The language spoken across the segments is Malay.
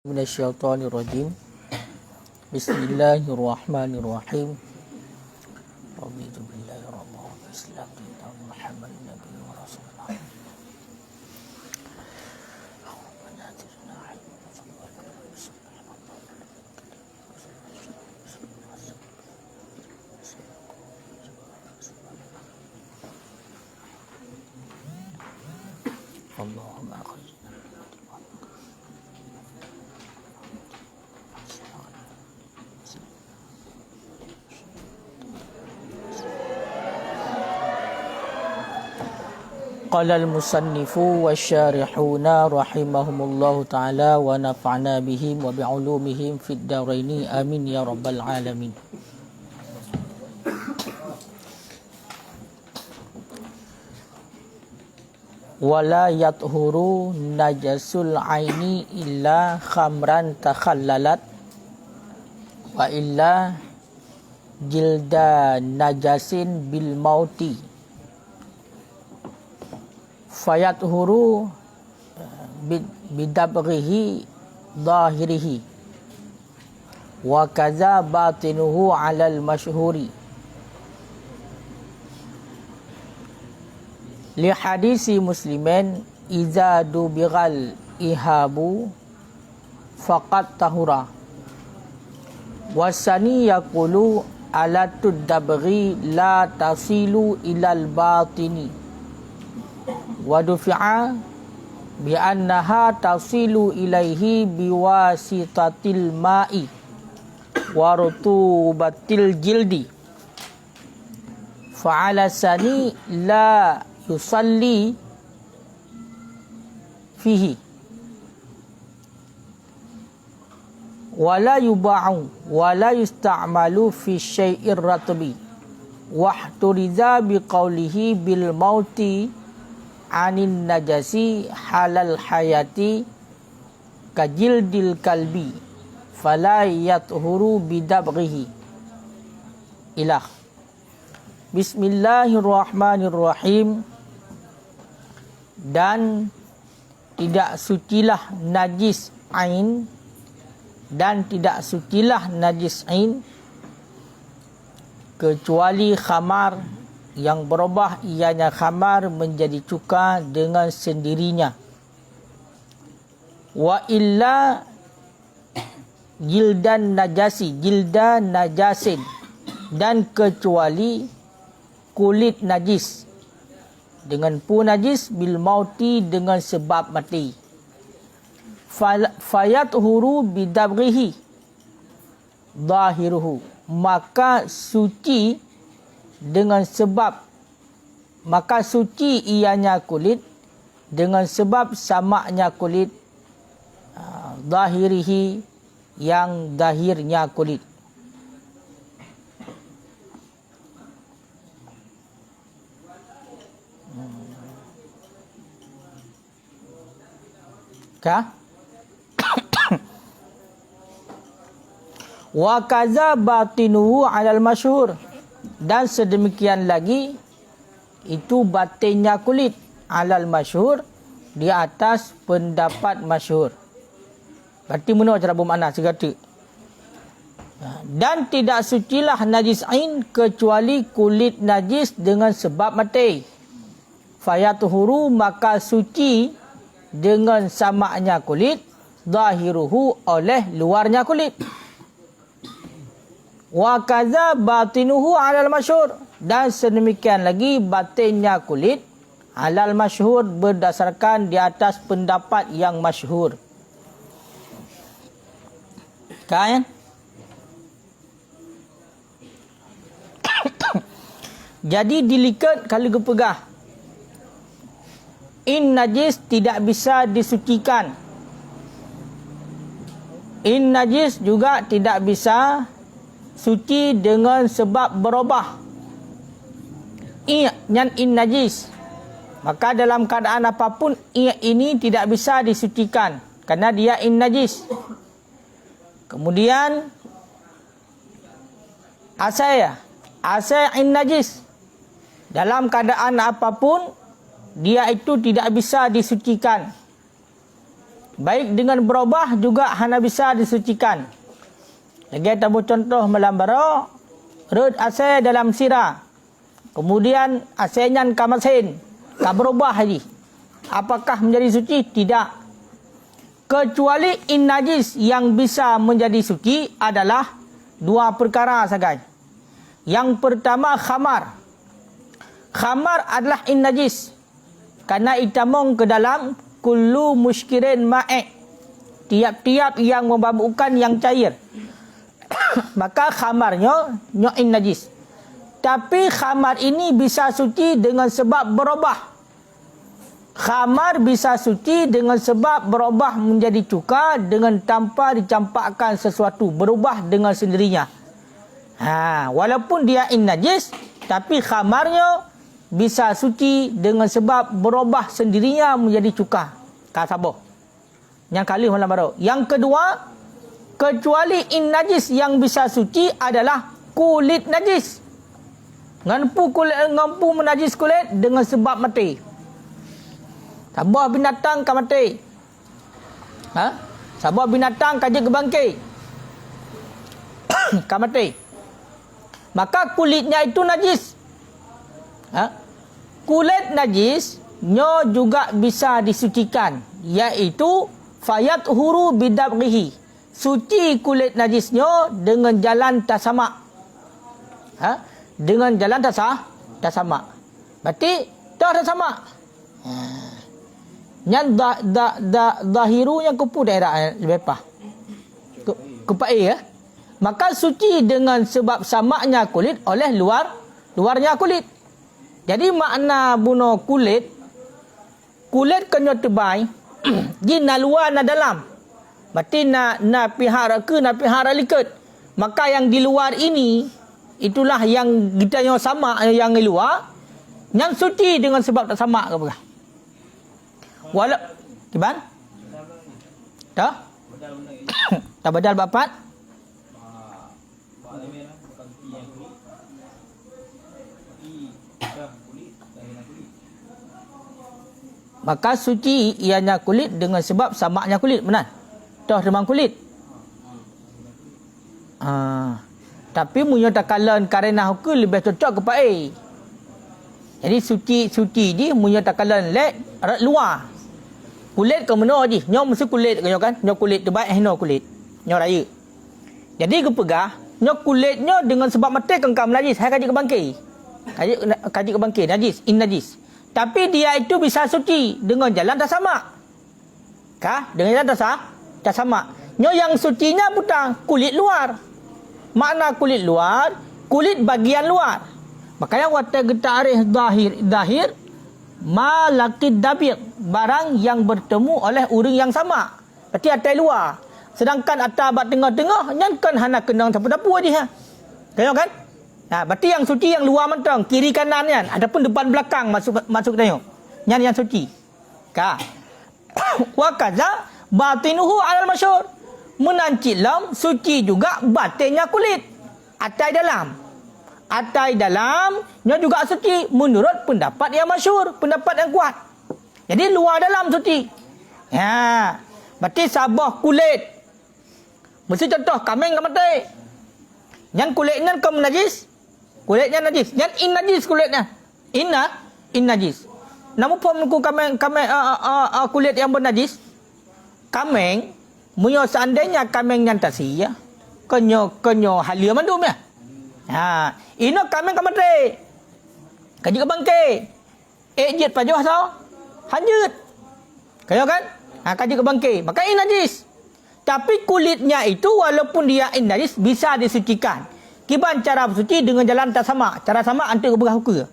Minasyaitonirrajim. Bismillahirrahmanirrahim. Raditu billahi rabban wa islam dinan Muhammadin nabiyyin wa rasulullah. Allahumma akhrijna Qala al-musannifu wa syarihuna rahimahumullahu ta'ala wa nafa'na bihim wa bi'ulumihim fid daraini amin ya rabbal alamin. Wala yathuru najasul aini illa khamran takhallalat wa illa jilda najasin bil mauti fayathuru bidabghihi zahirihi wa kaza batinuhu alal masyhuri li hadisi muslimin iza dubighal ihabu faqad tahura wasani yaqulu alatud dabghi la tasilu ilal batini wa dufi'a bi annaha tasilu ilaihi biwasitatil ma'i wa rutubatil jildi fa'ala sani la yusalli fihi wala yuba'u wala yusta'malu fi syai'ir ratbi wahturiza biqaulihi bil mauti anin najasi halal hayati kajildil kalbi fala yathuru bidabghihi ilah. Bismillahirrahmanirrahim. Dan tidak sucilah najis ain dan tidak sucilah najis ain kecuali khamar yang berubah ianya khamar menjadi cuka dengan sendirinya. Wa illa jildan najasin dan kecuali kulit najis dengan pu najis bil mauti dengan sebab mati. Fayathuru bidabghihi zahiruhu maka suci dengan sebab maka suci ianya kulit dengan sebab samaknya kulit zahirihi yang zahirnya kulit. Wa kaza batinuhu alal masyhur dan sedemikian lagi itu batinnya kulit alal masyhur di atas pendapat masyhur. Berarti mana cara bermakna segala. Dan tidak sucilah najis ain kecuali kulit najis dengan sebab mati. Fayathuru maka suci dengan samaknya kulit zahiruhu oleh luarnya kulit. Wa kaza batinuhu alal masyhur dan sedemikian lagi batinnya kulit alal masyhur berdasarkan di atas pendapat yang masyhur. Kan? Jadi dilikat kalau gepegah in najis tidak bisa disucikan. In najis juga tidak bisa suci dengan sebab berubah. Yang in najis. Maka dalam keadaan apapun ini tidak bisa disucikan karena dia in najis. Kemudian asai in najis. Dalam keadaan apapun dia itu tidak bisa disucikan. Baik dengan berubah juga hana bisa disucikan. Lagi tabu contoh melambaro rud ase dalam sirah. Kemudian asenyan kamasin. Tak berubah lagi. Apakah menjadi suci? Tidak. Kecuali in najis yang bisa menjadi suci adalah dua perkara sahaja. Yang pertama khamar. Khamar adalah in najis. Karena itamong ke dalam kullu muskirin ma'i. Tiap-tiap yang memabukkan yang cair. Maka khamarnya in najis. Tapi khamar ini bisa suci dengan sebab berubah. Khamar bisa suci dengan sebab berubah menjadi cuka dengan tanpa dicampakkan sesuatu. Berubah dengan sendirinya. Walaupun dia in najis, tapi khamarnya bisa suci dengan sebab berubah sendirinya menjadi cuka. Kasabah. Yang kali malam baru. Yang kedua, kecuali in najis yang bisa suci adalah kulit najis. Ngampu menajis kulit dengan sebab mati. Sebuah binatang kan mati. Sebuah binatang kaji kebangkit. Kan mati. Maka kulitnya itu najis. Kulit najis nyo juga bisa disucikan, iaitu fayat huru bidabghihi. Suci kulit najisnya dengan jalan tasamak. Dengan jalan tasamak. Berarti dah tasamak. Yang dahiru yang kupu daerah lebih kupai ya. Maka suci dengan sebab samaknya kulit oleh luarnya kulit. Jadi makna bunuh kulit kena tebal di na luar na dalam. Berarti na pihak ke na pihak liket. Maka yang di luar ini itulah yang kita yang sama yang di luar yang suci dengan sebab tak sama ke apa? Walau kiban? Dah? Tak badal bapat? Maka suci ianya kulit dengan sebab samaknya kulit. Benar? Dah demam kulit. Tapi punya takalan karena hukum lebih cocok kepada air. Jadi suci ni punya takalan luar. Kulit ke mana je? Nyo mesti kulit ke kan? Nyo kulit terbaik no kulit. Nyo raya. Jadi ke pegah, nyo kulitnya dengan sebab mati kengkam najis. Hai kaji ke bangkai. Kaji ke bangkai najis, in najis. Tapi dia itu bisa suci dengan jalan tasamak. Dengan jalan tasamak. Nyo yang sucinya bukan kulit luar. Makna kulit luar, kulit bagian luar. Makanya wata kita arif dahir malakid dabir, barang yang bertemu oleh uring yang sama. Berarti atas luar. Sedangkan atas abad tengah-tengah yang kan hana kenang dapur-dapur aja. Tengok kan? Berarti yang suci yang luar mentang, kiri kanan kan. Adapun depan belakang masuk tengok. Yang suci. Wa kaza batinuhu alal masyhur. Menancilam suci juga batinnya kulit. Atai dalam nya juga suci menurut pendapat yang masyhur, pendapat yang kuat. Jadi luar dalam suci. Berarti sabah kulit. Mesti contoh kambing kan mati. Yang kulitnya kan najis. Kulitnya najis. Yang in najis kulitnya. In najis. Namun pemku kambing kulit yang bernajis. Kambing munyo seandainya kambing yang tasih ya. Kenyo halia mandum ya. Ino kambing kan mati. Kaji ke bangkai. Ejit pajuh sao? Hanjut. Kayo kan? Kaji ke bangkai. Maka in najis. Tapi kulitnya itu walaupun dia in najis bisa disucikan. Kiban cara bersuci dengan jalan tak sama. Cara sama antik berah hukum.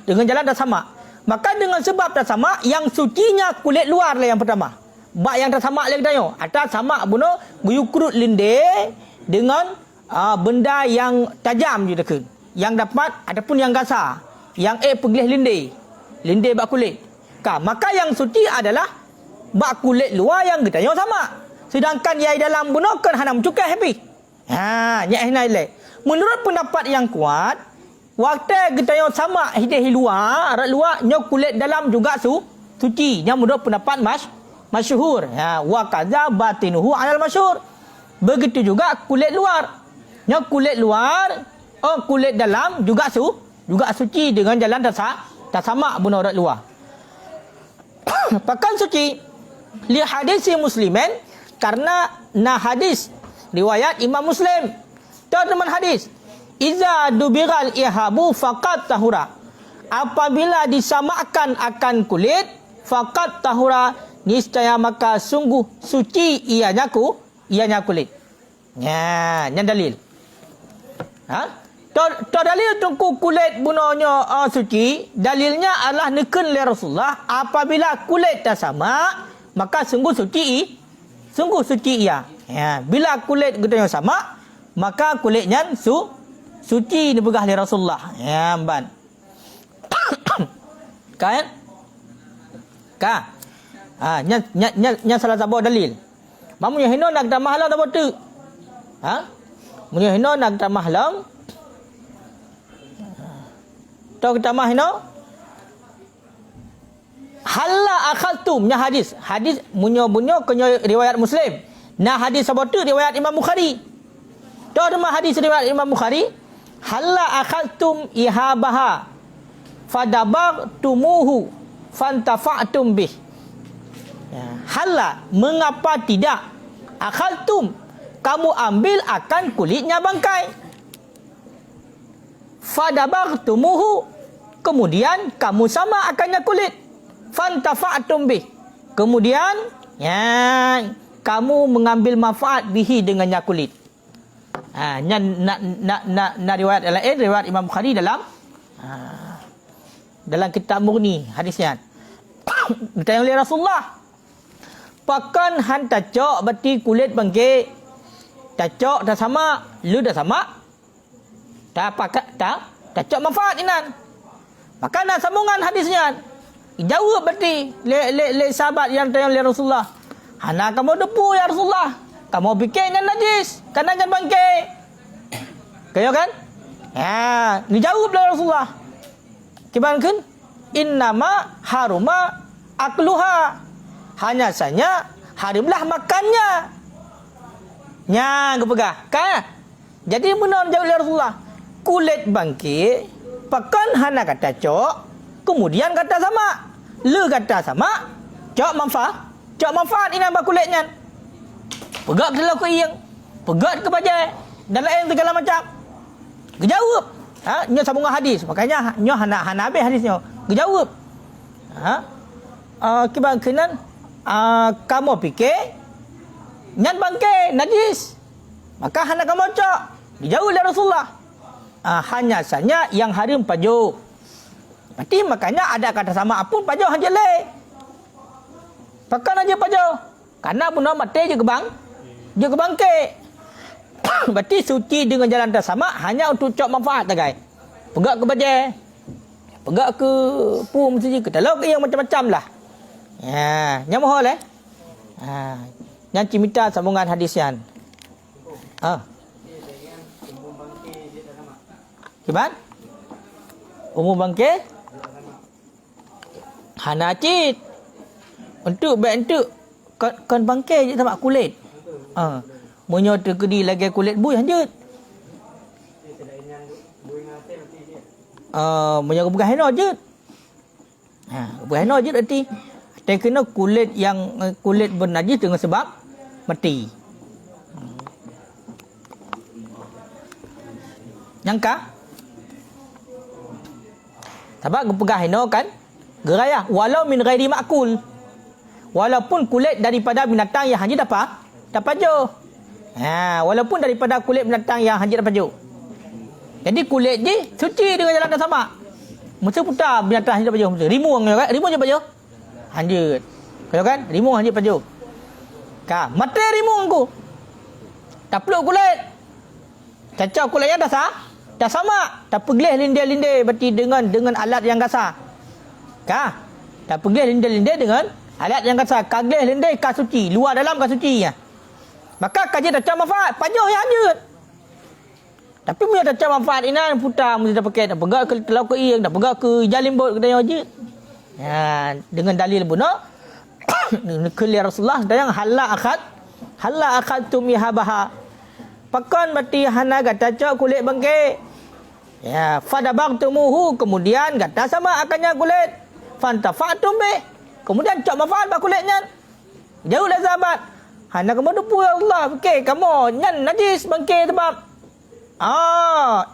Dengan jalan tak sama. Maka dengan sebab tak sama, yang sucinya kulit luar lah yang pertama. Bak yang tak sama lagi tanya. Atas sama bunuh guyukrut linde dengan benda yang tajam je dekat. Yang dapat ataupun yang gasar. Yang pergilih linde bak kulit. Maka yang suci adalah bak kulit luar yang kita yang sama. Sedangkan yang dalam bunuh kan hana mencukai happy. Menurut pendapat yang kuat, waktu kita yang sama hidup luar, arat luar, nyok kulit dalam juga suci. Yang menurut pendapat masyhur. Wa kadza batinuhu 'alal masyhur. Begitu juga kulit luar. Yang kulit luar, kulit dalam juga suci dengan jalan tasamak bunuh orang luar. Pakan suci li hadis muslimin karena hadis riwayat Imam Muslim. Teman hadis, iza dubiral ihabu faqat tahura. Apabila disamakan akan kulit, faqat tahura, niscaya maka sungguh suci ianya kulit. Ya, yang dalil. Dalil tungku kulit bunuhnya suci, dalilnya adalah neken oleh Rasulullah, apabila kulit tak sama, maka sungguh suci ia. Ya, bila kulit kita sama, maka kulitnya suci dipegah oleh Rasulullah. Ya, ban. Kan? Nya salah satu dalil. Mamunya hino nak tambah lang apa tu? Munya hino nak tambah lang. Tahu tambah hino? Halla akhadtum nya hadis munyo kenyo riwayat Muslim. Nah hadis apa tu riwayat Imam Bukhari. Tahu nama hadis riwayat Imam Bukhari? Halla akhadtum ihabaha fadabartumuhu fantafa'tum bih. Halla, mengapa tidak? Akhadtum, kamu ambil akan kulitnya bangkai. Fadabartumuhu, kemudian kamu sama akannya kulit. Fantafa'tum bih, kemudian kamu mengambil manfaat bihi dengannya kulit. Riwayat lain, riwayat Imam Bukhari dalam kitab Mughni hadisnya. Ditanya oleh Rasulullah, pakan han tacok berarti kulit bangkit. Tacok dah sama, lu dah sama. Tacok manfaat inan. Maka nak sambungan hadisnya. Jawab berarti le sahabat yang tanya oleh Rasulullah. Hana kamu depu ya Rasulullah. Kamu bikinnya najis, karena jangan bangkit. Kaya kan? Dijawab oleh Rasulullah. Kibankan innama haruma akluha, hanya saja harimlah makannya. Nya kepegah kan? Jadi benar jawab oleh Rasulullah, kulit bangkit pakan hana kata cok, kemudian kata sama, le kata sama, cok manfaat ini apa kulitnya. Pegak ke dalam keing, pegak ke bajai dan lain segala macam. Kejawab. Nya sambungan hadis. Makanya nya hana habis hadisnya. Kejawab. Kiban kenan kamu fikir nyan bangke najis. Maka hana kamu cok. Dijawab oleh Rasulullah. Hanya saja yang harim pajuk. Berarti makanya ada kata sama apun pajuk hanya le. Pakan aja pajuk. Karena bunuh mati je kebang. Dia kebangke. Berarti suci dengan jalan tak sama hanya untuk cok manfaat tak guys. Pegak ke bajai, pegak ke pum saja ke telok yang macam-macam lah. Yang mohon yang cimita sambungan hadisnya. Gimana? Umum bangke? Hana cit. Untuk kon bangke je sama kulit. Munyo terkedi lagi kulit bui hanjut. Munyo kebuka heno je. Kebuka heno je berarti dia kena kulit yang kulit bernajis dengan sebab mati. Nyangka? Sebab kebuka heno kan gerayah walau min ghairi ma'kul. Walaupun kulit daripada binatang yang hanya dapat jo. Walaupun daripada kulit binatang yang hanya dapat jo. Jadi kulit je suci dengan jalan yang sama. Mesti putar binatang hanya dapat jo. Rimuang kan? Rimuang je dapat jo. Hanjut. Kau kan? Rimuang hanya dapat jo. Mati rimuang ku. Tak peluk kulit. Cacau kulitnya dah sama. Tak pergelih lindai-lindai berarti dengan alat yang kasar. Tak pergelih lindai-lindai dengan alat yang kasar. Kagelih lindai kah suci. Luar dalam kah suci ya. Maka kaji tak cak manfaat. Pajuh yang hanjut. Tapi punya tak cak manfaat ini putar mesti dah pakai. Tak pegak ke telau ke iang. Tak pegak ke jalim bot ke daya wajib. Dengan dalil pun Kuli Rasulullah dan yang hala akad tumihabaha. Pakon mati hana gata cok kulit bangke. Ya, fadabagtumuhu, kemudian gata sama akannya kulit. Fantafa'tum bih. Kemudian cok manfaat ba kulitnya. Jauh dah sahabat. Hana kamu dupu ya Allah. Okey, kamu nyan najis bangke sebab.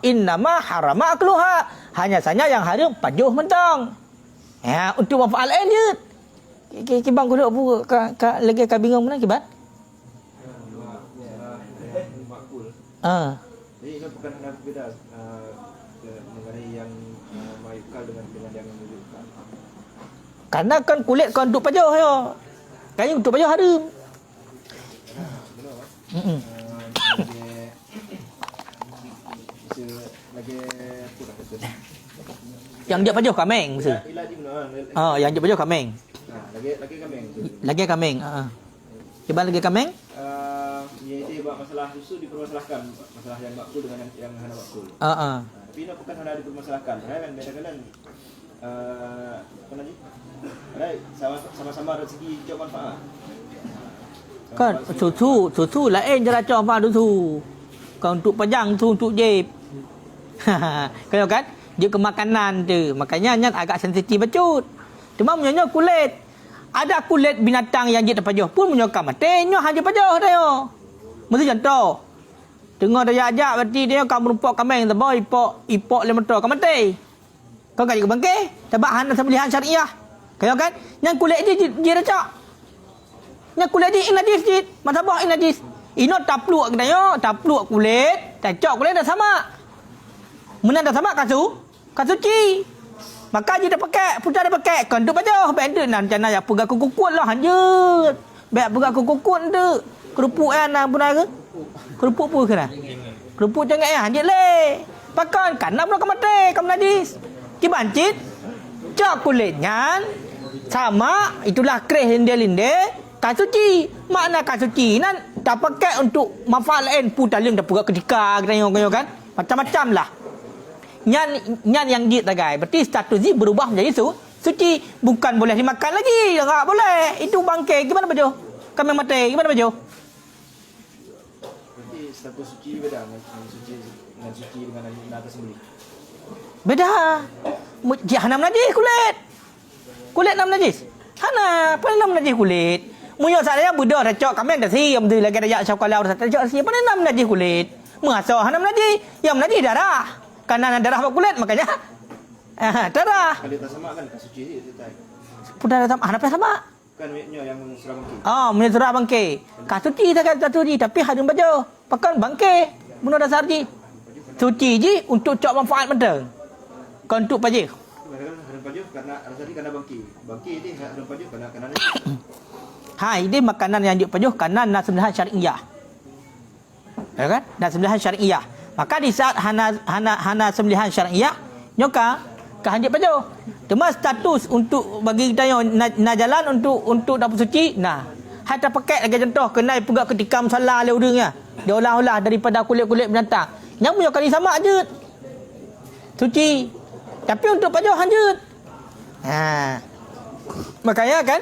Innama harama akluha. Hanya saja yang haram pajuh mentang. Ya, untuk manfaat lain je. Kibang kulit apa lagi kau bingung mana kibat? Jadi ini bukan hanya berbeza mengenai yang mayukal dengan yang menunjukkan. Karena kan kulit kau untuk pajuh ya. Kan untuk pajuh haram. Yang dia pajuh kameng mesti. Yang dia pajuh kameng. Lagi kameng. Coba lagi kameng. Iaitu masalah susu dipermasalahkan, masalah yang makul dengan yang hana makul. Tapi ini bukan hanya dipermasalahkan. Kan beda-beda. Apa lagi? Sama-sama dari segi jauh manfaat. Kan susu lain cara cakap apa susu. Kau untuk pajang tu untuk jeb. Kau kan? Dia ke makanan tu. Makanya nyat agak sensitif becut. Cuma menyonya kulit. Ada kulit binatang yang dia terpajuh pun menyokam mati. Nyo hanya pajuh dah yo. Mesti contoh. Tengah dia ajak berarti dia kamu rumpok kameng tebal ipok le motor kamu mati. Kau kan juga bangke. Sebab hana sembelihan syariah. Kau kan? Yang kulit dia recak. Yang kulit dia najis dit. Masabah najis. Ino tapluk kena yo, tapluk kulit, cacok kulit dah sama. Mana dah sama kasuci. Maka dia dah pakai, putar dah pakai. Kan tu baju, benda nan macam ya pegang kukut lah hanjut. Baik pegang kukut tu. Kerupuk nang pun ke? Kerupuk pun kena. Kerupuk jangan hanjut le. Pakan kan nak mati, kamu najis. Kibancit. Cak kulitnya sama, itulah kereh linde-linde. Kasuci. Makna kasuci nan tak pakai untuk manfaat lain pun dalam dah pegang ketika kita kan. Macam-macam lah. Nyan yang dia tagai. Berarti status dia berubah menjadi suci. Bukan boleh dimakan lagi. Tak boleh. Itu bangkai. Gimana baju? Kami mati. Gimana baju? Berarti status suci beda dengan suci dengan atas sembelih. Beda. Hana najis kulit. Kulit nam najis. Hana. Apa nam najis kulit? Munyo saya budak dah cok kami dah siam tu lagi dah cok kalau dah cok siam. Apa nam najis kulit? Mengasa hana najis. Yang najis darah. Karena darah kulit makanya darah. Kalau tak sama kan kasuci itu tak. Pudar sama, apa sama? Kan yang surah bangke. Menyerah bangke. Kasuci tak kata suci tapi harum baju. Pakan bangke. Bunuh dasar ji. Suci ji untuk cok manfaat mentang. Kau untuk paji. Harum baju karena tadi karena bangke. Bangke ini harum baju karena ini makanan yang dipajuh karena nak sembelihan syariah. Ya kan? Nak sembelihan syariah. Maka di saat hana sembelihan syariah, nyoka kehanjit pajuh. Cuma status untuk bagi kita yang nak jalan untuk dapat suci. Nah, hatta pakai lagi contoh kena pegang ketika salah le udangnya. Dia olah-olah daripada kulit-kulit binatang. Yang punya kali sama aja. Suci. Tapi untuk pajuh hanjut. Makanya kan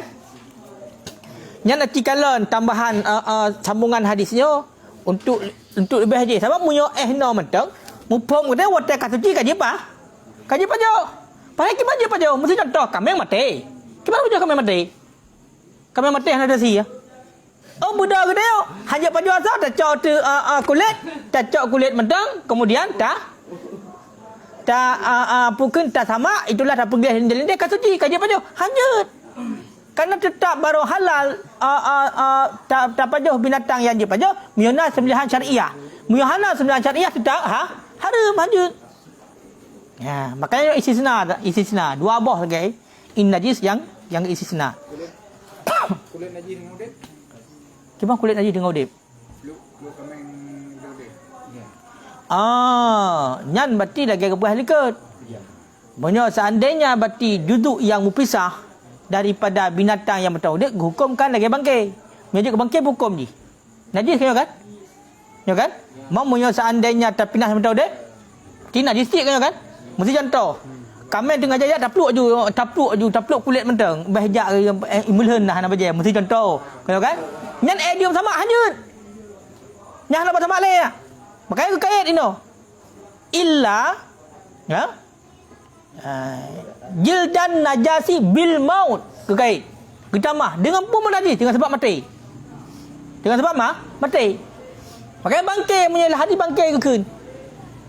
yang nak cikalon tambahan sambungan hadisnya untuk lebih haji. Sebab munyo no mentang mupong kata water kasuci kaji apa? Kaji pajo. Pakai kibaje pajo. Mesti contoh kami mati. Gimana pajo kami mati? Kami mati hanya ada sia. Oh budak gede yo. Haji pajo asal tak cok tu kulit, tak cok kulit mentang, kemudian tak pukun tak sama, itulah tak pergi linde kasuci kaji pajo. Hanjut. Karena tetap baru halal tak pajuh binatang yang dipajuh muyana sembelihan syariah. Muyana sembelihan syariah tetap haram lanjut. Ya, makanya istisna dua boh lagi. In najis yang istisna. kulit najis dengan udip. Gimana kulit najis dengan udip? Lu kameng udip. Nyan berarti lagi kebuah liket. Banyak seandainya berarti duduk yang mupisah daripada binatang yang bertauduk hukumkan lagi bangkai. Menyujuk ke bangkai hukum ni. Najis kan? Ya kan? Mau seandainya terpindah bertauduk, tidak najis kan? Mesti contoh. Kami tengah jaya tapluk kulit mentang. Bahjak imulhan nah nak baje mesti contoh. Kalau kan? Nyan idiom sama hanyut. Nyah nak sama le. Makanya kait ino. Illa ya. Jildan najasi bil maut. Kait. Ketamah dengan pun najis dengan sebab mati. Dengan sebab mati. Makanya bangkai punya hati bangkai ke kun.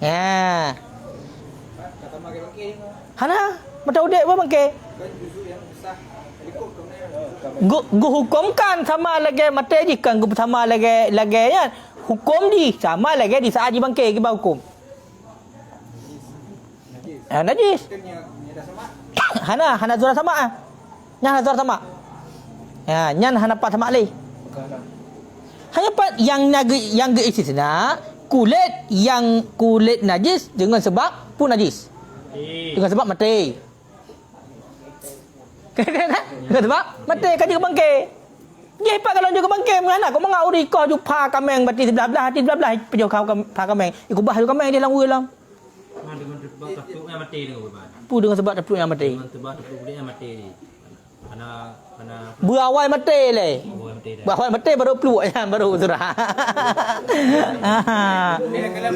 Ya. Hana, mata udek apa bangkai? Gu hukumkan sama lagi mati je kan gu sama lagi ya. Hukum di sama lagi di saat di bangkai ke hukum. Najis. Hana zura sama ah. Nyah zura sama. Ya, nyan hana pat sama leh. Hanya pat yang ge istisna kulit yang kulit najis dengan sebab pun najis. Dengan sebab mati. Dengan sebab mati kan juga bangkai. Dia pak kalau juga bangkai mana kau mengau ri kau jupa kameng bati sebelah pejo kau pa kameng. Iku bah kameng dia lang ulang. Dengan sebab tapluknya mati dengan ubah. Pu dengan sebab tapluknya mati. Dengan sebab tapluknya mati. Ana berawal mati le. Berawal mati baru peluk baru surah. Dia kalau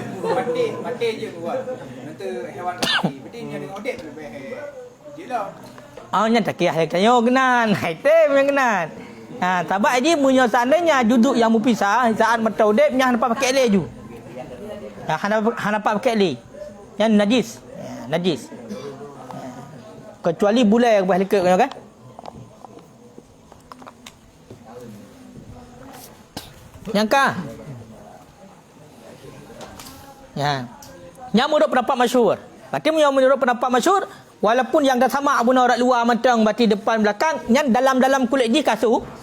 mati je buat. Nanti hewan mati. Berarti dia dengan odek lebih jelah. Nya tak kira kayo kenan. Item yang kenan. Tabak je munyo seandainya duduk yang mupisah saat mata odek nya nampak pakai le ju. Hana pakai le. Yang najis. Najis. Kecuali bulai yang balik ke kan? Yang kah? Ya. Yang menurut pendapat masyhur. Berarti menurut pendapat masyhur walaupun yang dah sama guna orang luar mentang berarti depan belakang yang dalam kulit ji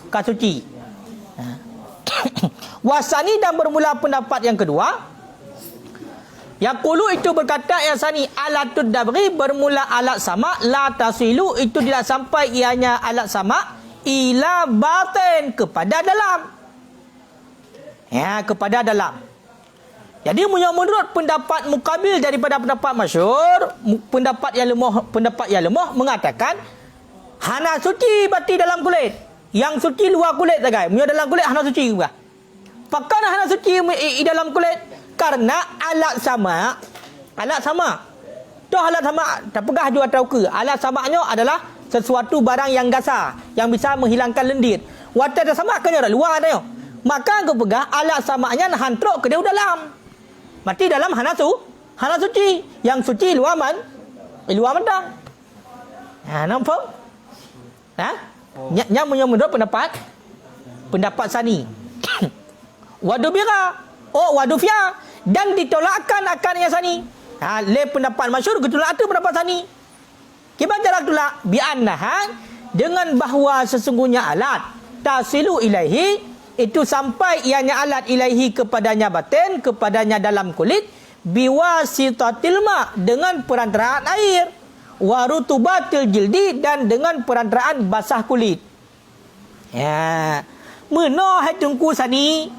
kasuci. Wasani dan bermula pendapat yang kedua. Yaqulu itu berkata yang sani alatud dabri bermula alat sama la tasilu itu tidak sampai ianya alat sama ila batin kepada dalam. Ya, kepada dalam. Jadi menurut pendapat mukabil daripada pendapat masyhur, pendapat yang lemah mengatakan hana suci bati dalam kulit. Yang suci luar kulit saja. Menurut dalam kulit hana suci juga. Pakan hana suci di dalam kulit karena alat sama. Toh alat sama tak pegah jua tahu ke. Alat samanya adalah sesuatu barang yang gasar yang bisa menghilangkan lendir. Watak sama kan orang luar ada. Maka aku pegang alat samanya hantruk ke dia dalam. Mati dalam hana suci. Yang suci luar luar mentang. Nampak? Yang menurut pendapat sani. Wadubira. Wadufia. Dan ditolakkan akan yang sani. Le pendapat masyhur ditolak tu pendapat sani. Kiban cara tolak? Bi'annaha dengan bahawa sesungguhnya alat tasilu ilaihi itu sampai ianya alat ilaihi kepadanya batin, kepadanya dalam kulit biwasitatil ma dengan perantaraan air wa rutubatil jildi dan dengan perantaraan basah kulit. Ya. Meno hai tungku sani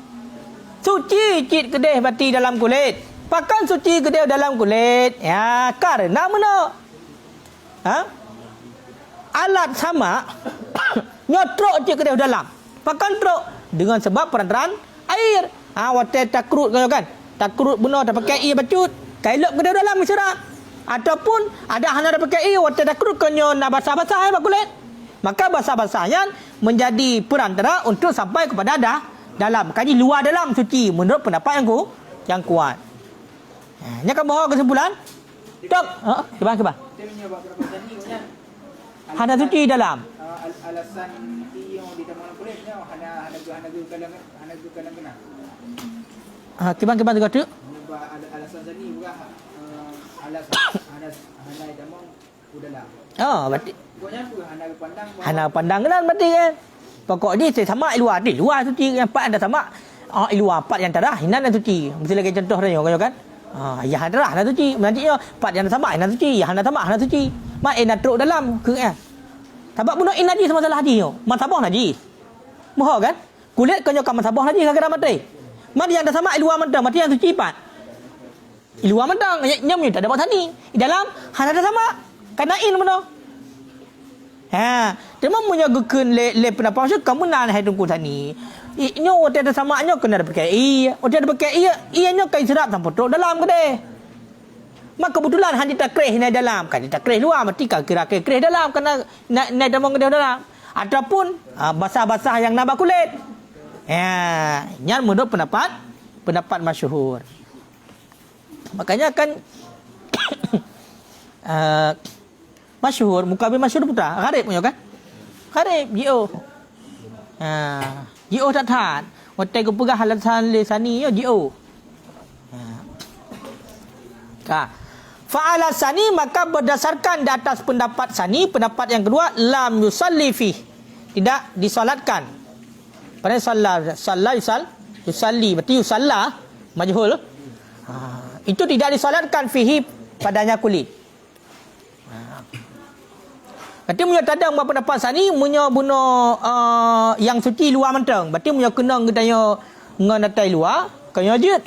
suci cit kedeh bati dalam kulit. Pakan suci kedeh dalam kulit. Ya, karena meno. Alat sama nyotrok cit kedeh dalam. Pakan trok dengan sebab perantaraan air. Watai takrut kan. Takrut benar dah pakai air bacut. Kailok ke dalam misalnya. Ataupun ada hana dah pakai air watai takrut konyo nak basah-basah kulit. Maka basah-basahnya menjadi perantara untuk sampai kepada dalam. Kaji luar dalam suci menurut pendapat yang kuat. Nya kan bawa kesimpulan. Tok. Kebah. Hana suci dalam. Alasan yang di dalam kulitnya hana kena. Kebang juga tu. Alasan tadi bukan alasan hana damang udahlah. Berarti pokoknya hana pandang. Hana pandang kan berarti kan. Pokok ni saya sama luar ni. Luar suci yang part anda sama. Luar part yang tak hinan dan suci. Mesti lagi contoh dia kan. Ya hadrah hana suci. Nantinya part yang sama hana suci, hana sama hana suci. Mak nak teruk dalam ke kan. Sebab bunuh najis masalah hadis tu. Masabah najis. Mohon kan? Kulit kau nyokap masabah najis kadang mati. Mati yang dah sama luar mentang, mati yang suci pat. Luar mentang, nyam tak ada buat tani. Di dalam hana dah sama. Karena in mana? Ha, cuma punya gekun le pendapat maksud kamu nan hai tungku tani. Nyo ote ada sama nyo kena pakai ote ada pakai nyo kai serap sampai tok dalam ke deh. Maka kebetulan hanya takrih ni dalam, kan takrih luar mesti kira takrih dalam kena naik dalam dalam. Ataupun basah-basah yang nambah kulit. Ya, yang menurut pendapat masyhur. Makanya kan masyhur, mukabil masyhur putra, gharib punya kan? Gharib, JO. JO tak tahan. Hotel ke pegah halasan lesani yo JO. Fa'ala sani, maka berdasarkan di atas pendapat sani, pendapat yang kedua, lam yusalli fi, tidak disolatkan. Pada yusalli, berarti yusalla majhul. Itu tidak disolatkan fihi, padanya kulit. Berarti punya tadang pendapat sani punya bunuh yang suci luar mentang. Berarti punya kena gedanya nganatai luar, kaya jut.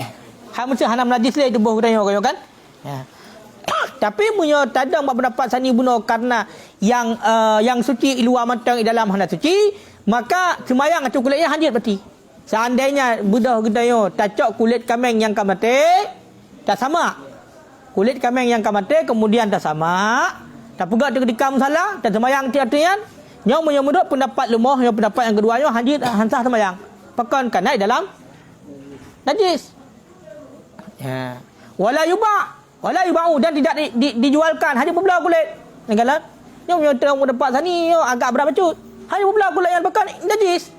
Hak mesti hanam najis le tubuh gedanya kaya kan? Ya. Tapi punya tadang pendapat sani bunuh karena yang suci luar mentang dalam hana suci, maka semayang atau kulitnya hanjit berarti. Seandainya budah gedaya tacok kulit kambing yang kamate tak sama. Kulit kambing yang kamate kemudian tak sama. Tak pegak ketika salah dan semayang tiap-tiap. Yang menurut pendapat lemah, yang pendapat yang kedua hanjit hansah semayang. Pakan kan naik dalam najis. Ya. Wala yuba'u dan tidak dijualkan hanya bebelah kulit. Negala. Yang menyatakan pendapat sani agak berat bacut. Hanya bebelah kulit yang pakan najis.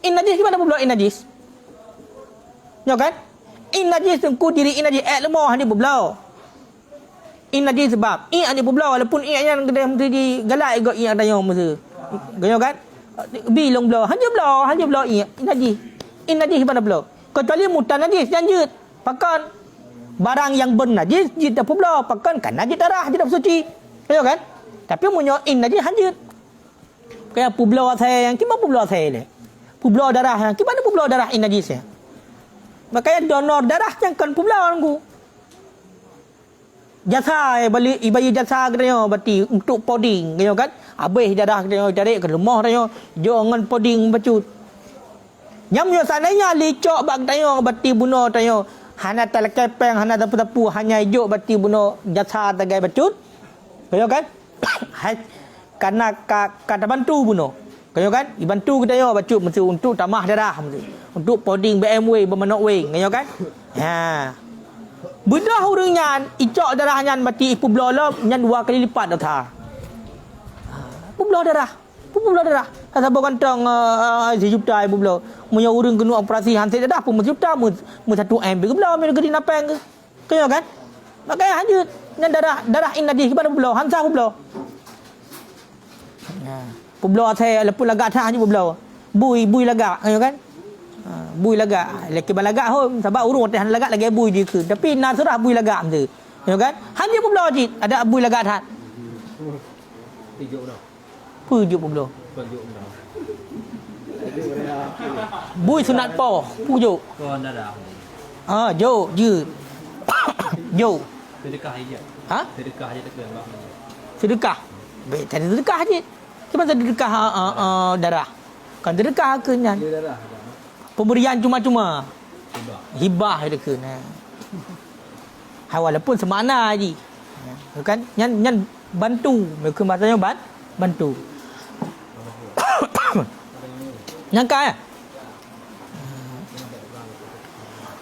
In najis gimana bebelah in najis? Ya kan? In najis tengku diri in najis lemah hanya bebelah. In najis sebab i hanya bebelah walaupun i yang mesti digalak ikut i ada yang mesti. Gaya kan? Bi long belah hanya belah i najis. In najis gimana belah? Kecuali mutan najis janjut. Pakan barang yang bernajis jid tak belah pakan kan najis darah tidak suci. Gaya kan? Tapi munyo in najis hanjut. Kayak belah saya yang gimana belah saya le? Belah darah yang gimana belah darah in najis ya? Makanya donor darah yang kan belah aku. Jasa balik ibayi jasa katanya berarti untuk poding katanya kan habis darah katanya cari ke rumah katanya jangan poding bacut nyam yo sananya licok bak katanya berarti bunuh katanya hana telekepeng hana tapu-tapu hanya hijau berarti bunuh jasa tagai bacut katanya kan karena kata bantu bunuh katanya kan dibantu katanya bacut mesti untuk tambah darah mesti untuk poding BMW bermenok wing katanya kan bedah urangnya icok darah nyan mati ipu blolo nyan 2 kali lipat dah tha. Ipu blolo darah. Kata bogantong sejuta ipu blolo. Munya urang kena operasi hansik dah pun sejuta mu 1 M ke blolo me gedi napeng ke. Kaya kan? Makanya hanjut nyan darah in najis kepada blolo hansa blolo. Blolo saya lepun lagak tha hanjut blolo. Bui lagak kaya kan? Bui lagak laki balagak hom sebab urung teh lagak lagi bui dia ke tapi nasrah bui lagak mesti ya kan hanya pun wajib ada bui lagak tat pujuk pun bui sunat po pujuk Kon darah. jo je jo Sedekah aja. ha Sedekah aja tak kena. sedekah baik tadi sedekah je cuma sedekah darah kan sedekah ke nyan pemberian cuma-cuma hibah dia ke walaupun semakna je kan nyan bantu mereka maksudnya bantu nyangka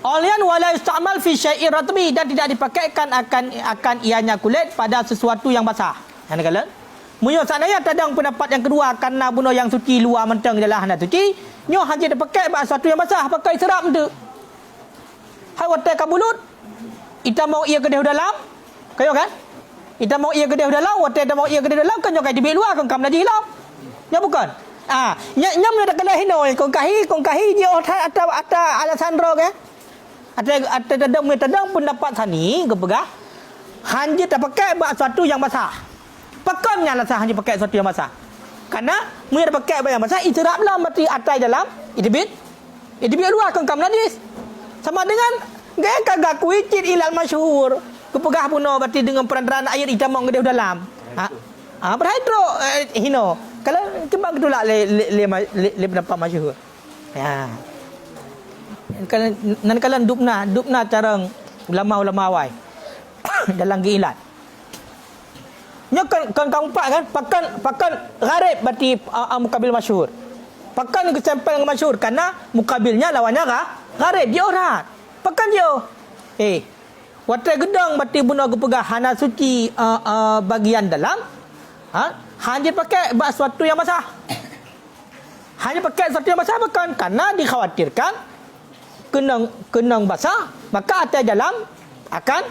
Olian wala istamal fi syai'ir ratbi dan tidak dipakaikan akan ianya kulit pada sesuatu yang basah. Yang kala munyo sanaya tadang pendapat yang kedua karena bunuh yang suci luar mentang adalah hana suci nyo hanya dipakai bak sesuatu yang basah pakai serap tu hai watai kabulut ita mau ia kedeh dalam kayo kan ita mau ia kedeh dalam watai ita mau ia kedeh dalam kan nyo kai dibik luar kan kam najis lam nya bukan nyam dak kena hinoi kong kahi dia ata alasan ro ke ata tadang pendapat sani gepegah hanya dipakai bak sesuatu yang basah pakamnya alasan hanya pakai sesuatu yang basah. Karena mereka pakai bayang basah iterap lah mati atai dalam idibit luar kengkam najis sama dengan gaya kagak kuicit ilal masyhur kepegah puno berarti dengan perantaraan air itam mau ngedeh dalam berhidro hino. Kalau kembang ketulak le pendapat masyhur. Ya. Kalau dupna cara ulama-ulama awal dalam gilat. Nya kan kaum pak kan pakan gharib berarti mukabil masyhur. Pakan kesempel masyhur karena mukabilnya lawannya gharib dia orang. Pakan dia. Watai gedang berarti buna gepegah hana suci bagian dalam. Hanya pakai sesuatu yang basah. Hanya pakai sesuatu yang basah bukan karena dikhawatirkan kenang basah, maka atas dalam akan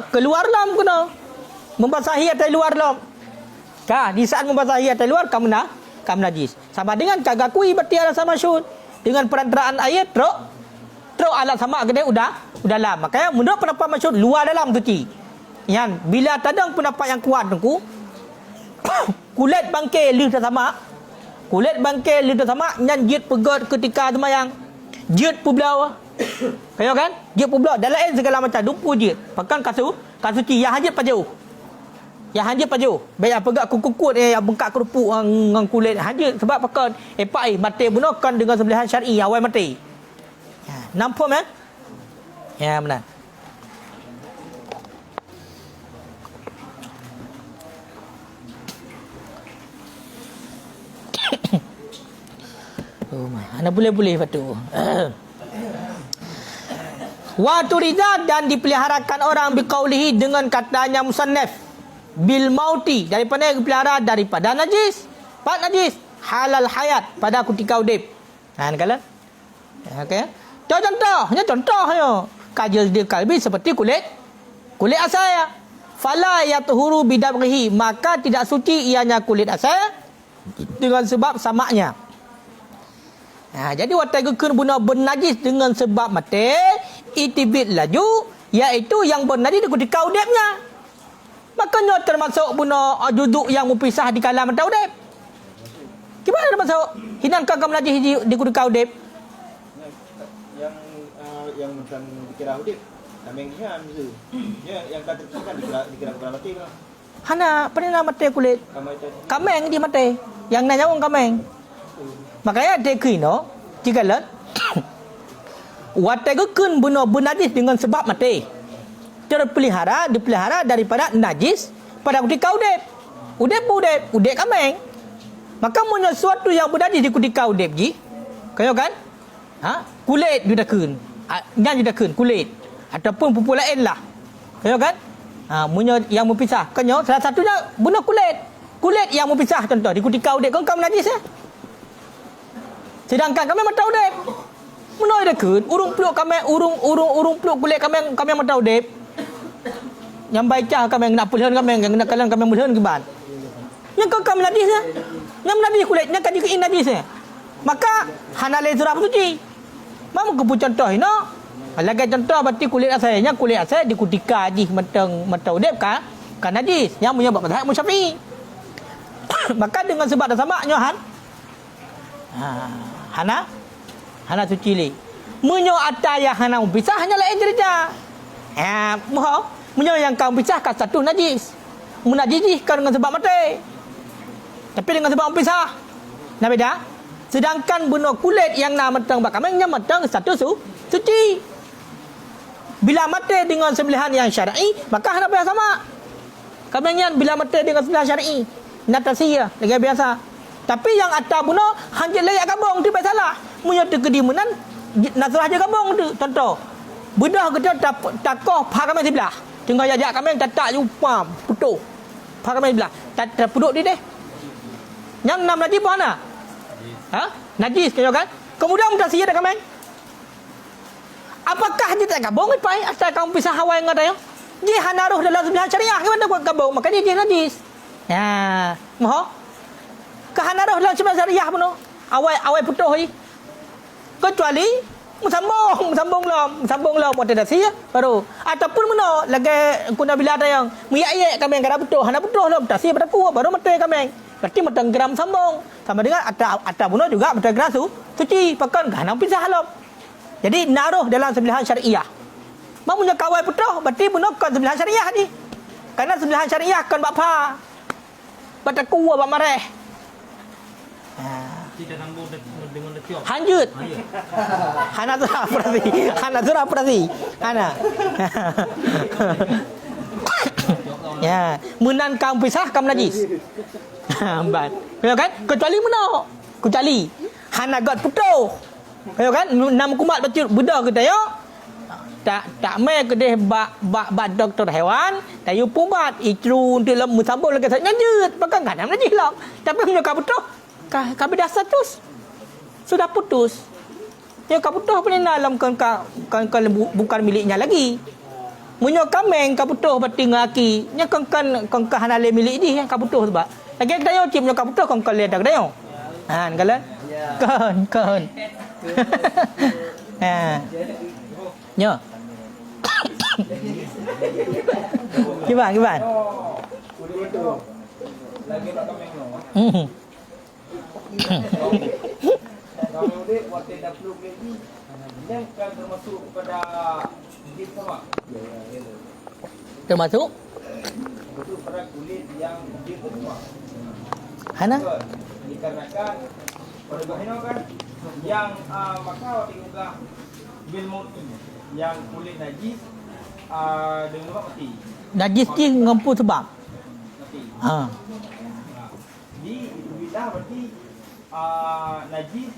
keluar lam kena. Membasahi atas luar lam. Di saat membasahi atas luar kamu najis. Sama dengan kagakui berarti ada sama syud. Dengan perantaraan air teruk alat sama gede udah lam. Makanya menurut pendapat masyhur luar dalam suci. Yang bila tadang pendapat yang kuat tu kulit bangkai lidah sama. Kulit bangkai lidah sama nyan jit pegot ketika semayang. Jit publau. Kayo kan? Jit publau dalam segala macam dumpu jit. Pakan kasuci yang hajit pajau. Yang hajit pajau. Baik apa gak kukukut yang bengkak kerupuk dengan kulit hajit sebab pakan mati bunuhkan dengan sembelihan syar'i awal mati. Nampak kan? Ya benar. Ana boleh patu. Wa turida dan dipeliharakan orang biqaulihi dengan katanya musannaf bil mauti daripada dipelihara daripada najis. Pak najis halal hayat pada ketika udip. Kalau okey. Contohnya kajil di kalbi seperti kulit asal ya. Fala yatuhuru bidabghihi maka tidak suci ianya kulit asal dengan sebab samaknya. Jadi watai gekun buna bernajis dengan sebab mati itibit laju iaitu yang bernajis ketika udipnya. Makanya termasuk buna juduk yang mempisah di kalam mata udip. Gimana termasuk hinangkan kamu najis di ketika udip? Yang macam dikira udip kamengnya gitu. Yang kata kan dikira kurang mati kan. Hana pernah mati kulit. Kameng dia mati. Yang nanya orang kameng. Makanya dekino jika let watai gekun buna bernajis dengan sebab mati. Dipelihara daripada najis pada ketika udip kameng. Maka punya sesuatu yang bernajis di ketika udip ji. Kayo kan? Kulit dia kun. Yang dia kun kulit ataupun pupu lain lah. Kayo kan? Punya yang mempisah. Kanyo salah satunya buna kulit. Kulit yang mempisah contoh di ketika udip kan kamu najis ya. Sedangkan kami mata udip. Menoi dah kun, urung peluk kami urung peluk kulit kami mata udip. Yang baikah kami nak pulhan kami nak kalan kami mulhan ke ban. Yang kami najis ya. Yang najis kulitnya kan juga najis ya. Maka hana le surah suci. Mamu ke contoh ino. Lagi contoh berarti kulit asalnya di ketika haji mata udip kan najis. Yang punya bab mazhab Syafi'i. Maka dengan sebab dah sama nyohan. Hana suci li. Menyo ataya hana pisah hanya lain cerita. Menyo yang kau pisahkan satu najis. Menajiskan dengan sebab mati. Tapi dengan sebab pisah. Nah beda. Sedangkan benda kulit yang nak matang bakamengnya matang satu suci. Bila mati dengan sembelihan yang syar'i, maka hana biasa sama. Kamengnya bila mati dengan sembelihan syar'i, natasiyah lagi biasa. Tapi yang atas bunuh hanya layak gabung tu baik salah. Punya kedimunan nasrah je gabung tu. Contoh. Bedah kita takoh pahamai sebelah. Tengah jajak kami tak jumpa putuk. Pahamai sebelah. Tak puduk dia deh. Yang enam najis mana? Najis kaya kan? Kemudian mudah sia dah kami. Apakah dia tak gabung pai asal kamu pisah hawai dengan dia? Dia hanaruh dalam sebelah syariah ke mana buat gabung? Makanya dia najis. Moho. Kehanaruh dalam sebelah syariah pun awal putuh ni. Kecuali sambung lah buat ada sia baru ataupun mana lagi kuna bila ada yang miyak kami yang kada putuh hana putuh lah tak sia berlaku baru mati kami. Berarti matang gram sambung sama dengan atas bunuh juga matang gram suci pakan hana pisah halam. Jadi naruh dalam sembelihan syariah. Mamunya kawai putuh berarti bunuh kan sembelihan syariah ni. Karena sembelihan syariah kan bapa. Bata kuah bak mareh. Tidak sambung dengan letiok. Hanjut. Hana tu apa tadi? Hana tu apa tadi? Hana. Ya, menan kaum pisah kaum najis. Bat. Ya kan? Kecuali mana? Kecuali hana got putuh. Ya kan? Nam kumat betul budak kita yo. Tak mai kedeh bak doktor hewan, tayu pumat itru untuk lem musabul lagi tak nyajut. Pakai kan najis lah. Tapi punya kau putuh. Kami dasar terus. Sudah putus. Ya kau putuh punya dalam kan bukan miliknya lagi. Munyo kameng kau putuh berarti ngaki. Nya kan hanale milik dia kau putuh sebab. Lagi kita yo cip kau putuh kan le dak dayo. Han kalan. Kan. Ha. Nyo. Gimana? Lagi nak kameng no. Kalau dia buat tidak perlu lagi, yang kan termasuk kepada jin sama. Termasuk? Itu pada kulit yang jin semua. Hana? Dikarenakan pada bahino kan yang maka waktu juga bil mauti yang kulit najis dengan mati. Najis ni ngempu sebab. Mati. Ha. Di bidah berarti najis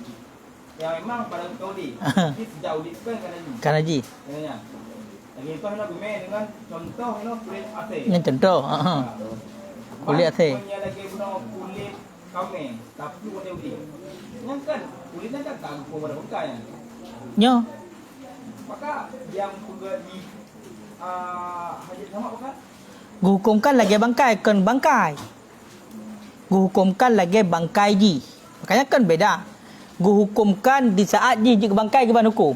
yang memang pada kau di. Jadi sejak udip kan najis. Kan najis. Ya. Lagi itu hendak guna dengan contoh kulit ase. Ini contoh. Kulit ase. Punya lagi guna kulit kambing tapi warna udip. Yang kan kulitnya kan kampung pada bengkai. Nyo. Maka yang juga di hajat sama apa kan? Hukumkan lagi bangkai kan bangkai. Hukumkan lagi bangkai ji. Makanya kan beda. Hukumkan di saat ji ke bangkai ke ban hukum.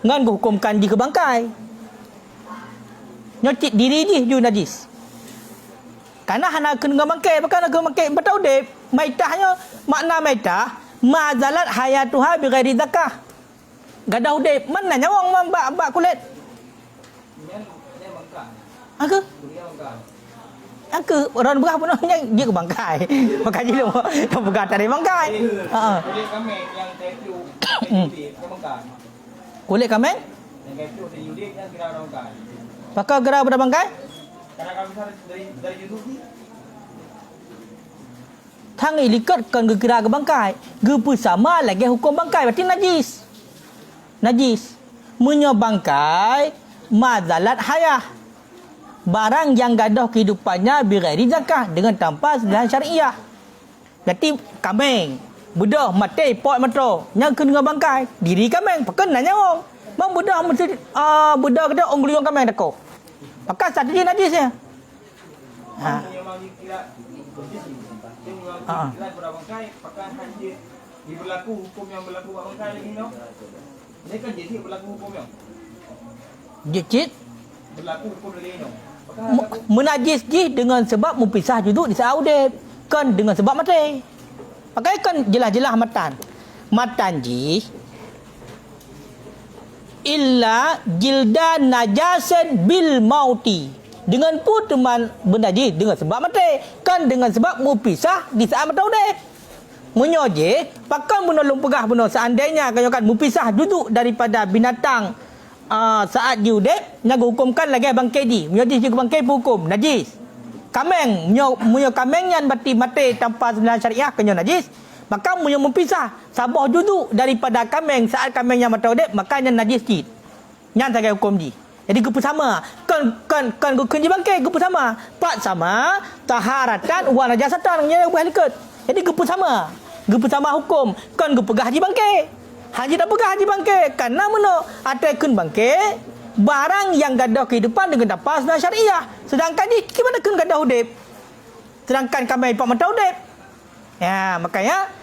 Ngan hukumkan ji ke bangkai. Nyocit diri ji ju najis. Karena hana kena bangkai, bukan kena bangkai betul deh. Maitahnya makna maitah mazalat hayatuha bi ghairi zakah. Gadah udip mana nyawang bak kulit. Ini bangkai. Aku Kulit bangkai. Aku orang berah pun dia ke bangkai. Makan je lu. Bukan tadi bangkai. Kulit kambing yang tetu udip ke bangkai. Kulit kambing Yang tetu di udip yang kira bangkai. pakai gerah pada bangkai. Karena kami dari YouTube ni. Thang ilikat kan gerah ke bangkai. Gepu sama lagi hukum bangkai berarti najis. Najis. Munyo bangkai mazalat hayah. Barang yang gadah kehidupannya bighairi zakah dengan tanpa sembelihan syariah. Berarti kambing, budak mati pot metro, yang kena bangkai, diri kambing pakai nanya wong. Mang budak mesti budak kita ong liung kambing dako. Pakai satu je najisnya. Ha. Memang dikira najis ni. Dia memang dikira pada bangkai pakai hajat diberlaku hukum yang berlaku pada bangkai lagi no. Ini kan jadi berlaku hukum yang Jicit berlaku hukum lagi no. menajis ji dengan sebab mempisah juduk di saudep. Kan dengan sebab mati. Pakai kan jelas-jelas matan ji illa jilda najasan bil mauti. Dengan pun teman bernajis dengan sebab mati. Kan dengan sebab mempisah di saat mati udep. Menyoje pakai menolong pegah benar seandainya kan mempisah duduk daripada binatang saat diudep nak hukumkan lagi bangkai di. Menyoje juga bangkai hukum najis. Kameng munyo kameng yang mati tanpa sembelihan syariah kenyo najis. Maka munyo mempisah sabah duduk daripada kameng saat kameng yang mati udep makanya najis cit. Nyan sagai hukum di. Jadi gupu sama. Kan kunci bangkai gupu sama. Pak sama taharatan wa najasatan nya boleh ikut. Jadi gupu sama. Gupu sama hukum. Kan gupu pegah haji bangkai. Haji tak pegah haji bangkai. Karena mana ataikun bangkai barang yang gadah kehidupan dengan tanpa sembelihan syariah. Sedangkan ni gimana kun gadah udip? Sedangkan kami pak mata udip. Ya, makanya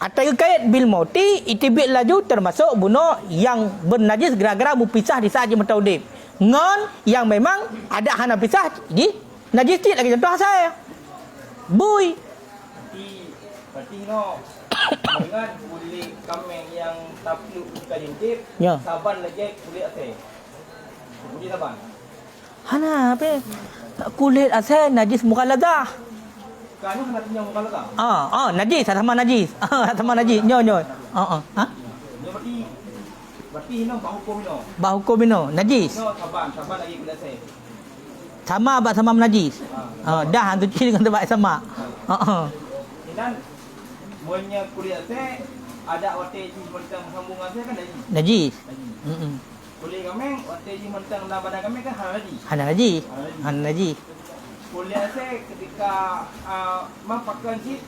atau kait bil mauti itibit laju termasuk bunuh yang bernajis gara-gara berpisah di saat dia mata udip. Ngon yang memang ada hana pisah di najis cik lagi contoh saya. Bui. Berarti no dengan kulit kambing yang tapluk bukan udip, Ya. saban lagi kulit ase. Kulit saban. Hana apa? Kulit asal najis mughalladah. Kan itu kena muka lah. Najis sama najis. Sama najis. Nyo. Ha? Berarti ini bau hukum ini. Bah hukum ino najis. Ini saban lagi kulit saya. Sama abak sama najis. Dah hantu cuci dengan tempat sama. Dan punya kulit saya ada waktu di mentang sambungan saya kan najis. Najis. Kulit kami waktu di mentang dalam badan kami kan halal najis. Hana najis. Kulit saya ketika mapakan jid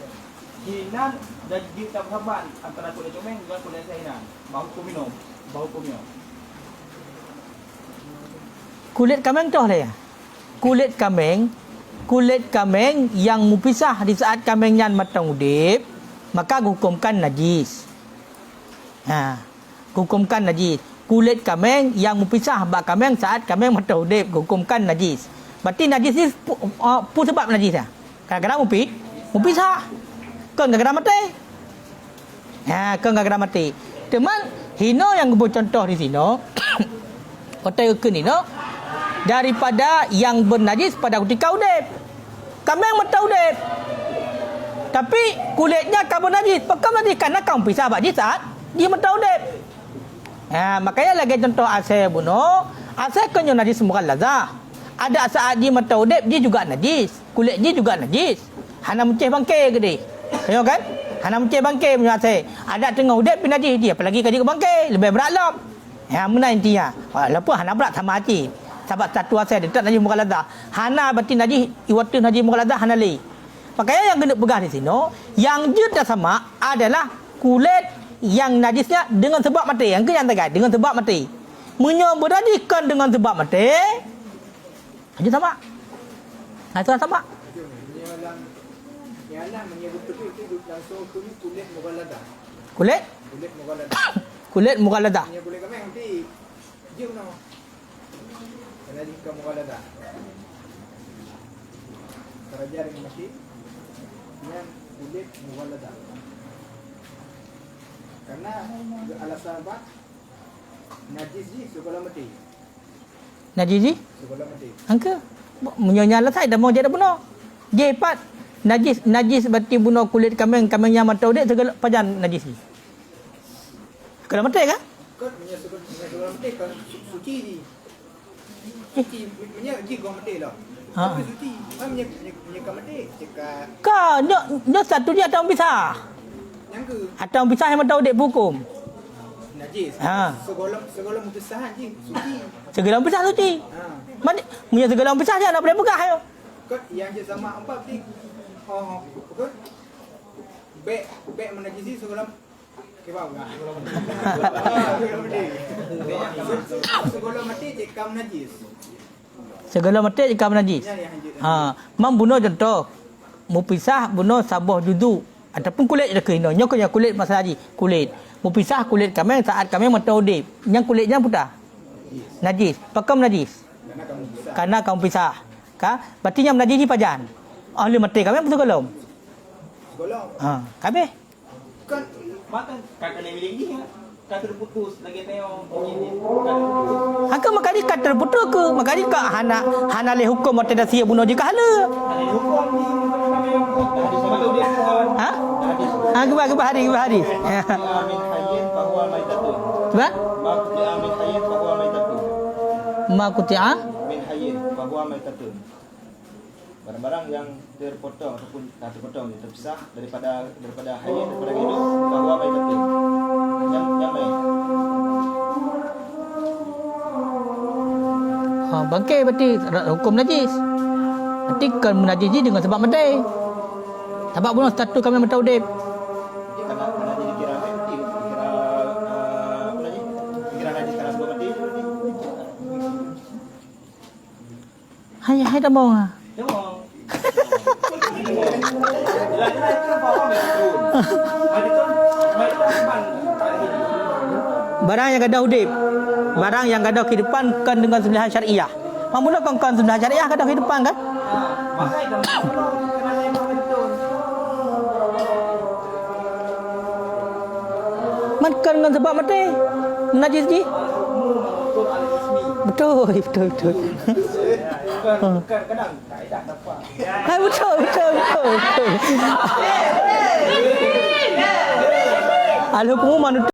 hinan dan jid tak saban antara kulit kami dengan kulit saya hinan. Bau hukum ini. Kulit kambing tu lah ya. Kulit kambing yang mupisah di saat kambingnya matang udip, maka hukumkan najis. Hukumkan najis. Kulit kambing yang mupisah bak kambing saat kambing matang udip, hukumkan najis. Berarti najis ni pu sebab najis ya. Kadang-kadang mupisah. Kan kadang-kadang mati. Kan kadang-kadang mati. Teman hino yang bercontoh di sini. Kota ukun ini daripada yang bernajis pada ketika udip. Kambing mata udip. Tapi kulitnya kamu najis. Pakam najis karena kamu pisah bak saat dia mata udip. Makanya lagi contoh asal bunuh. Asal kenyo najis mughalladah. Ada saat dia mata udip dia juga najis. Kulit dia juga najis. Hana menceh bangkai ke dia. Tengok kan? Hana menceh bangkai punya asal. Ada tengah udip pun najis dia. Apalagi kaji ke bangkai. Lebih berat lah. Mana intinya? Lepas hana berat sama hati. Sebab satu asal dia tak najis mughalladah. Hana berarti najis. Iwatu najis mughalladah hana li. Makanya yang kena pegang di sini. Yang juga sama adalah kulit yang najisnya dengan sebab mati. Yang kenyatakan dengan sebab mati. Menyebabkan dengan sebab mati. Hanya sama. Itu sama. Ialah menyebut itu langsung kulit mughalladah. Kulit Mughalladah. kulit mughalladah. Hanya boleh kami nanti jauh nama. Kena jika mughalladah. Kerajar yang mati dengan kulit mughalladah. Karena alasan apa? Najis ni segala mati. Najis ni? Segala mati. Angka menyala saya dah mau jadi bunuh. Jepat najis berarti bunuh kulit kambing yang mata udip segala pajan najis ni. Segala mati kan? Kan segala mati kan suci ni. Suci punya jika mati lah. Tapi suci. Punya mati jika Kau dia satu dia atau pisah. yang ke Atau pisah yang mata udip hukum. najis. Segala mupisahan je suci. Segala pisah suci. Mana punya segala pisah dia nak boleh pegang ayo. Kau yang je sama empat tik. Kau bek menajisi segala kebab enggak? Segala mati je kam najis. Segala mati jika najis. Mam bunuh contoh. Mupisah bunuh sabah judu ataupun kulit dia kena. Nyokonya kulit masalah haji. Kulit. Mupisah kulit kami saat kami mata udip. Yang kulitnya putih. Najis. Pakam najis. Karena kamu pisah. Berarti yang najis ni pajan. Ahli mati kami apa segala? Segala. Kami. Kan Maka kena milik ni kan terputus lagi tengok putus. Haka makani kat terputus ke? Makani kak hana le hukum mati dah sia bunuh jika hala. Ada hukum ni kami mata udip kan. Gebah hari. min hayyin bahwa maitatun. Coba? Maqti'a min hayyin bahwa maitatun. Ma kuti'a Min hayyin bahwa maitatun. Barang-barang yang terpotong ataupun terpotong terpisah daripada hayyin daripada hidup bahwa maitatun. Yang lain. bangkai berarti hukum najis. Nanti kan menajis dengan sebab mati. Sebab bunuh satu kami mata udip. Karena jadi kira mati, kira apa lagi? Kira najis karena sebab mati. Hai dah mau. Tengok. Jelas-jelas kan bahwa betul. Barang yang ada udip, barang yang ada kehidupan kan dengan sembelihan syariah. Mamula kan sembelihan syariah ada kehidupan kan? Makanya kena memang betul. Makan dengan sebab mati. Najis ni. Betul. kadang kaedah apa? Betul. Al-hukmu manut